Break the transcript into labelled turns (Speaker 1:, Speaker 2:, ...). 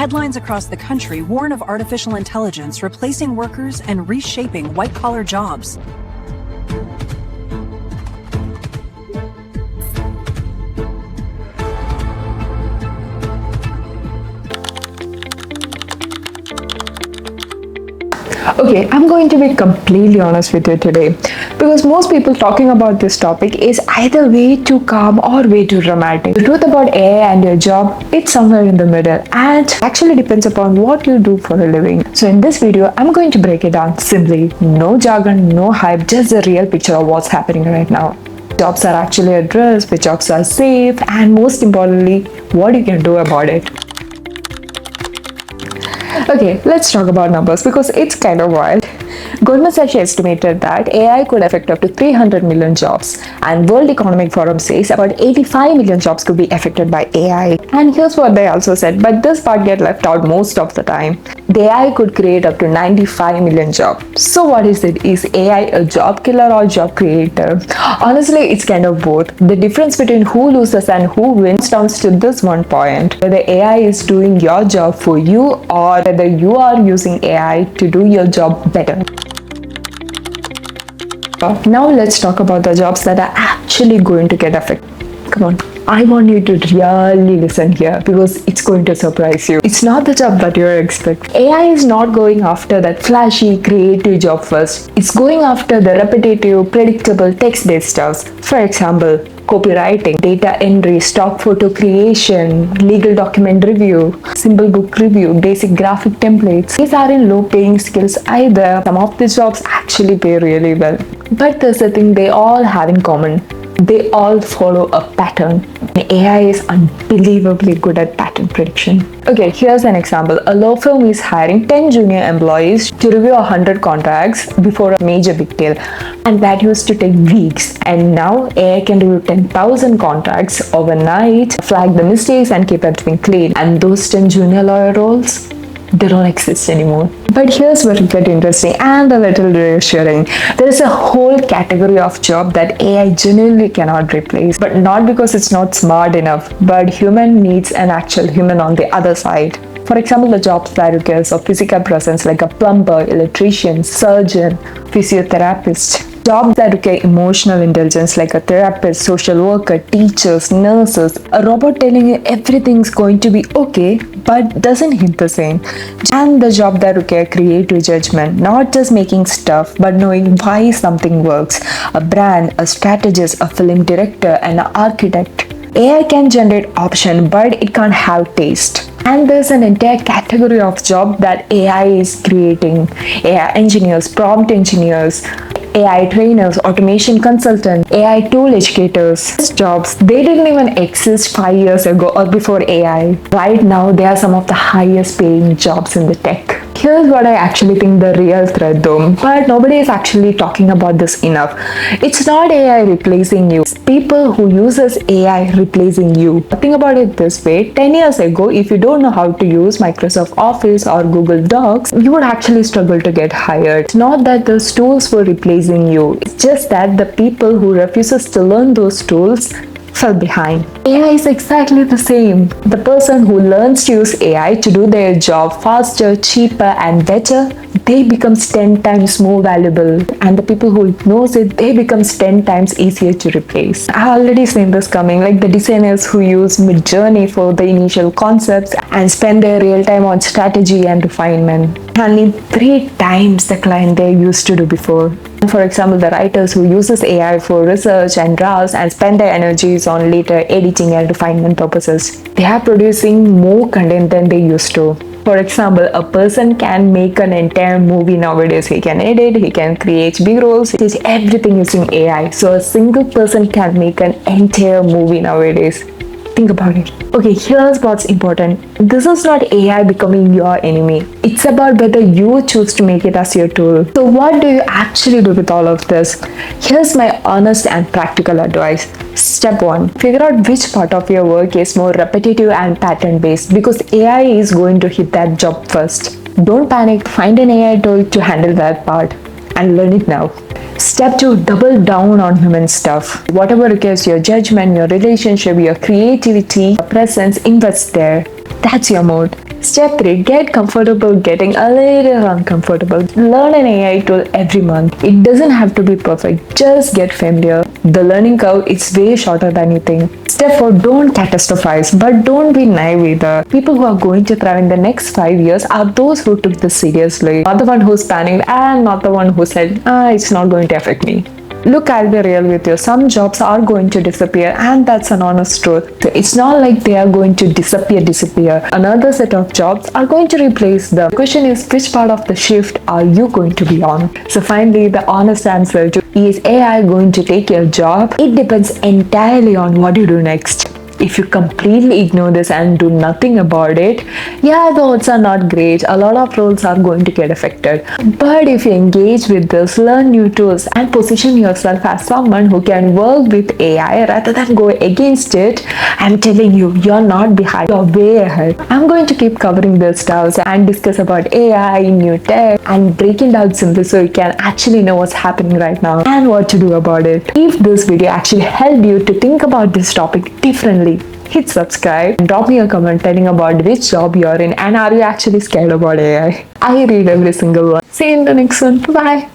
Speaker 1: Headlines across the country warn of artificial intelligence replacing workers and reshaping white-collar jobs.
Speaker 2: Okay, I'm going to be completely honest with you today because most people talking about this topic is either way too calm or way too dramatic. The truth about AI and your job, it's somewhere in the middle and actually depends upon what you do for a living. So in this video, I'm going to break it down simply. No jargon, no hype, just the real picture of what's happening right now. Jobs are actually at risk, which jobs are safe, and most importantly, what you can do about it. Okay, let's talk about numbers because it's kind of wild. Goldman Sachs estimated that AI could affect up to 300 million jobs, and World Economic Forum says about 85 million jobs could be affected by AI. And here's what they also said, but this part gets left out most of the time. The AI could create up to 95 million jobs. So what is it? Is AI a job killer or job creator? Honestly, it's kind of both. The difference between who loses and who wins comes to this one point: whether AI is doing your job for you or whether you are using AI to do your job better. Now let's talk about the jobs that are actually going to get affected. Come on, I want you to really listen here because it's going to surprise you. It's not the job that you're expecting. AI is not going after that flashy, creative job first. It's going after the repetitive, predictable, text-based stuff. For example, copywriting, data entry, stock photo creation, legal document review, symbol book review, basic graphic templates. These aren't low-paying skills either. Some of these jobs actually pay really well. But there's a thing they all have in common. They all follow a pattern. AI is unbelievably good at pattern prediction. Okay, here's an example. A law firm is hiring 10 junior employees to review 100 contracts before a major big deal. And that used to take weeks. And now AI can review 10,000 contracts overnight, flag the mistakes and keep everything clean. And those 10 junior lawyer roles, they don't exist anymore. But here's where it gets interesting and a little reassuring. There is a whole category of job that AI genuinely cannot replace, but not because it's not smart enough, but human needs an actual human on the other side. For example, the jobs that requires a physical presence like a plumber, electrician, surgeon, physiotherapist. Jobs that require emotional intelligence like a therapist, social worker, teachers, nurses. A robot telling you everything's going to be okay but doesn't hit the same. And the job that require creative judgment, not just making stuff but knowing why something works. A brand, a strategist, a film director, and an architect. AI can generate option but it can't have taste. And there's an entire category of job that AI is creating. AI engineers, prompt engineers, AI trainers, automation consultants, AI tool educators. These jobs, they didn't even exist 5 years ago or before AI. Right now, they are some of the highest paying jobs in the tech. Here's what I actually think the real threat though, but nobody is actually talking about this enough. It's not AI replacing you. It's people who uses AI replacing you. Think about it this way. 10 years ago, if you don't know how to use Microsoft Office or Google Docs, you would actually struggle to get hired. It's not that those tools were replacing you. It's just that the people who refuses to learn those tools fell behind. AI is exactly the same. The person who learns to use AI to do their job faster, cheaper, and better, they becomes 10 times more valuable. And the people who knows it, they becomes 10 times easier to replace. I already seen this coming, like the designers who use Midjourney for the initial concepts and spend their real time on strategy and refinement, handling 3 times the client they used to do before. For example, the writers who uses AI for research and drafts and spend their energies on later editing and refinement purposes, they are producing more content than they used to. For example, a person can make an entire movie nowadays. He can edit, he can create B-rolls, he is everything using AI. So a single person can make an entire movie nowadays. Think about it. Okay, here's what's important. This is not AI becoming your enemy. It's about whether you choose to make it as your tool. So what do you actually do with all of this? Here's my honest and practical advice. Step 1. Figure out which part of your work is more repetitive and pattern based because AI is going to hit that job first. Don't panic. Find an AI tool to handle that part and learn it now. Step 2, double down on human stuff. Whatever requires your judgment, your relationship, your creativity, your presence, invest there. That's your mode. Step 3. Get comfortable getting a little uncomfortable. Learn an AI tool every month. It doesn't have to be perfect. Just get familiar. The learning curve is way shorter than you think. Step 4. Don't catastrophize, but don't be naive either. People who are going to thrive in the next 5 years are those who took this seriously. Not the one who's panicked and not the one who said, it's not going to affect me. Look, I'll be real with you. Some jobs are going to disappear, and that's an honest truth. It's not like they are going to disappear. Another set of jobs are going to replace them. The question is, which part of the shift are you going to be on? So finally, the honest answer to is AI going to take your job? It depends entirely on what you do next. If you completely ignore this and do nothing about it, the odds are not great. A lot of roles are going to get affected. But if you engage with this, learn new tools, and position yourself as someone who can work with AI rather than go against it, I'm telling you, you're not behind. You're way ahead. I'm going to keep covering this stuff and discuss about AI, new tech, and break it down simply so you can actually know what's happening right now and what to do about it. If this video actually helped you to think about this topic differently, hit subscribe and drop me a comment telling about which job you're in and are you actually scared about AI. I read every single one. See you in the next one. Bye.